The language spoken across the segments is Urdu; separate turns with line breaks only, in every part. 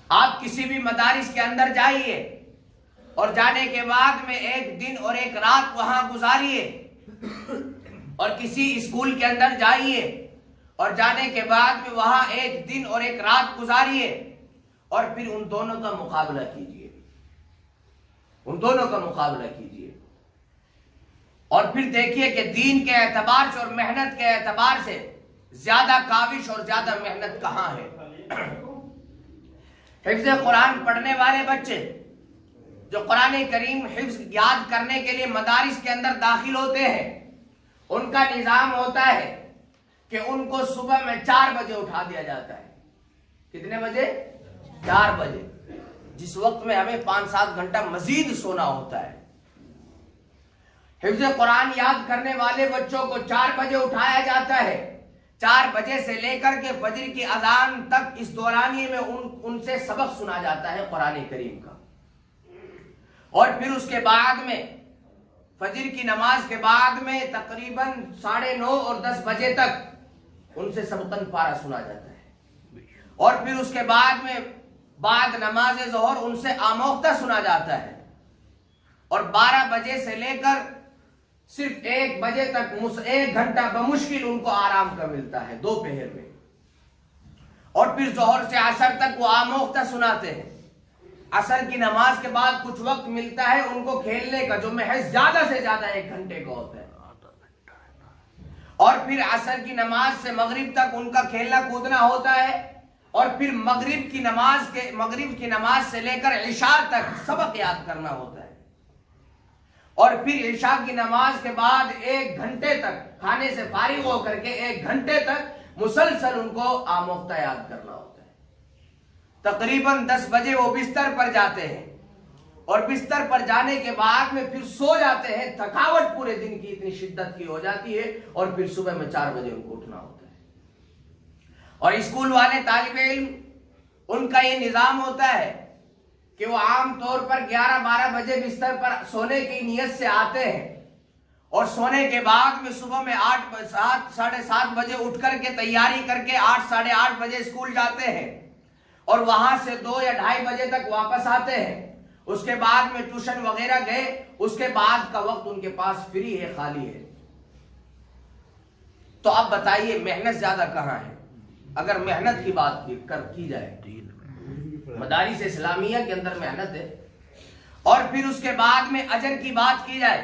آپ کسی بھی مدارس کے اندر جائیے اور جانے کے بعد میں ایک دن اور ایک رات وہاں گزاریے، اور کسی اسکول کے اندر جائیے اور جانے کے بعد میں وہاں ایک دن اور ایک رات گزاریے، اور پھر ان دونوں کا مقابلہ کیجئے، ان دونوں کا مقابلہ کیجئے، اور پھر دیکھیے کہ دین کے اعتبار سے اور محنت کے اعتبار سے زیادہ کاوش اور زیادہ محنت کہاں ہے۔ حفظ قرآن پڑھنے والے بچے جو قرآن کریم حفظ یاد کرنے کے لیے مدارس کے اندر داخل ہوتے ہیں، ان کا نظام ہوتا ہے کہ ان کو صبح میں 4 بجے اٹھا دیا جاتا ہے۔ کتنے بجے؟ 4 بجے، جس وقت میں ہمیں 5-7 گھنٹہ مزید سونا ہوتا ہے۔ حفظ قرآن یاد کرنے والے بچوں کو 4 بجے اٹھایا جاتا ہے۔ 4 بجے سے لے کر کے فجر کی اذان تک اس دورانیے میں ان سے سبق سنا جاتا ہے قرآن کریم کا، اور پھر اس کے بعد میں فجر کی نماز کے بعد میں تقریباً 9:30 اور 10 بجے تک ان سے سبقاً پارہ سنا جاتا ہے، اور پھر اس کے بعد میں بعد نماز ظہر ان سے آموختہ سنا جاتا ہے، اور 12 بجے سے لے کر صرف 1 بجے تک 1 گھنٹہ بمشکل ان کو آرام کا ملتا ہے دوپہر میں، اور پھر ظہر سے عصر تک وہ آموختہ سناتے ہیں۔ عصر کی نماز کے بعد کچھ وقت ملتا ہے ان کو کھیلنے کا، جو محض زیادہ سے زیادہ 1 گھنٹے کا ہوتا ہے، اور پھر عصر کی نماز سے مغرب تک ان کا کھیلنا کودنا ہوتا ہے، اور پھر مغرب کی نماز سے لے کر عشاء تک سبق یاد کرنا ہوتا ہے، اور پھر عشاء کی نماز کے بعد 1 گھنٹے تک کھانے سے فارغ ہو کر کے 1 گھنٹے تک مسلسل ان کو آموختہ یاد کرنا ہوتا ہے۔ تقریباً 10 بجے وہ بستر پر جاتے ہیں، اور بستر پر جانے کے بعد میں پھر سو جاتے ہیں، تھکاوٹ پورے دن کی اتنی شدت کی ہو جاتی ہے، اور پھر صبح میں 4 بجے ان کو اٹھنا ہوتا ہے۔ اور اسکول والے طالب علم ان کا یہ نظام ہوتا ہے کہ وہ عام طور پر 11-12 بجے بستر پر سونے کی نیت سے آتے ہیں، اور سونے کے بعد میں صبح میں 7-7:30 بجے اٹھ کر کے تیاری کر کے 8-8:30 بجے اسکول جاتے ہیں، اور وہاں سے 2 یا 2:30 بجے تک واپس آتے ہیں۔ اس کے بعد میں ٹیوشن وغیرہ گئے، اس کے بعد کا وقت ان کے پاس فری ہے، خالی ہے۔ تو اب بتائیے محنت زیادہ کہاں ہے؟ اگر محنت کی بات کی جائے، مدارس اسلامیہ کے اندر محنت ہے، اور پھر اس کے بعد میں اجر کی بات کی جائے،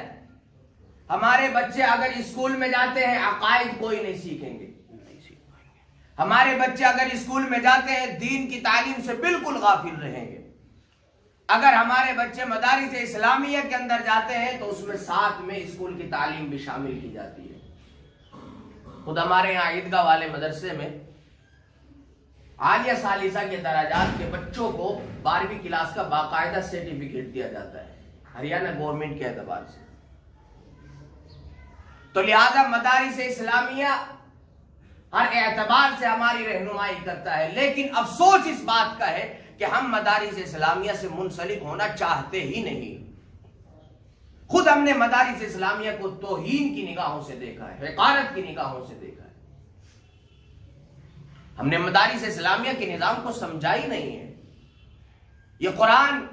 ہمارے بچے اگر اسکول میں جاتے ہیں عقائد کوئی نہیں سیکھیں گے، ہمارے بچے اگر اسکول میں جاتے ہیں دین کی تعلیم سے بالکل غافل رہیں گے۔ اگر ہمارے بچے مدارس اسلامیہ کے اندر جاتے ہیں تو اس میں ساتھ میں اسکول کی تعلیم بھی شامل کی جاتی ہے۔ خود ہمارے یہاں عیدگاہ والے مدرسے میں عالیہ ثالثہ کے درجات کے بچوں کو 12ویں کلاس کا باقاعدہ سرٹیفکیٹ دیا جاتا ہے ہریانہ گورنمنٹ کے اعتبار سے۔ تو لہذا مدارس اسلامیہ ہر اعتبار سے ہماری رہنمائی کرتا ہے، لیکن افسوس اس بات کا ہے کہ ہم مدارس اسلامیہ سے منسلک ہونا چاہتے ہی نہیں۔ خود ہم نے مدارس اسلامیہ کو توہین کی نگاہوں سے دیکھا ہے، حقارت کی نگاہوں سے دیکھا ہے۔ ہم نے مدارس اسلامیہ کے نظام کو سمجھا ہی نہیں ہے۔ یہ قرآن